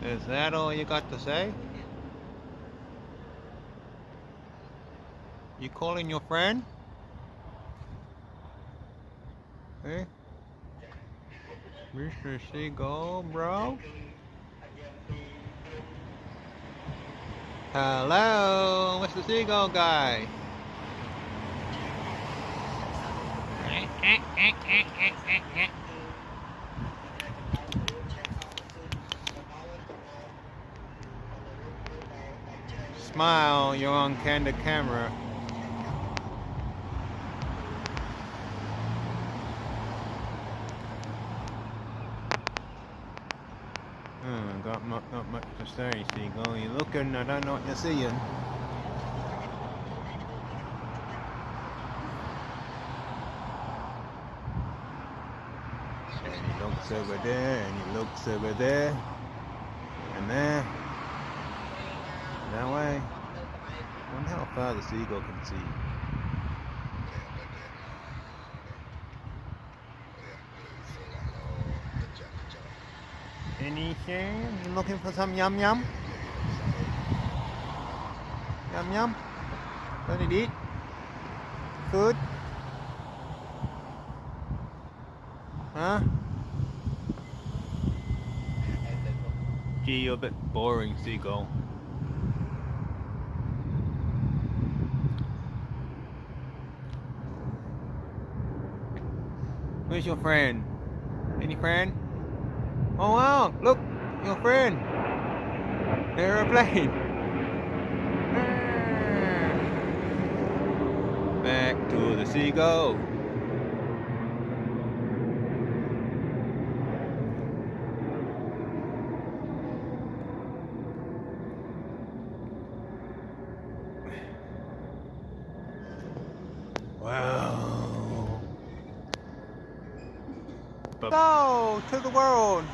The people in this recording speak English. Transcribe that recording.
Is that all you got to say? You calling your friend? Hey? Mr. Seagull, bro? Hello, Mr. Seagull guy. Smile, you're on candid camera. Got not much to say, Seagull. You're looking, I don't know what you're seeing. And he looks over there, and he looks over there, and there, that way. I wonder how far the seagull can see. Anything? You looking for some yum yum? Yum yum? What did you eat? Food? Huh? Gee, you're a bit boring, Seagull. Where's your friend? Any friend? Oh wow, look, your friend. Aeroplane. Back to the Seagull. Wow. Go to the world.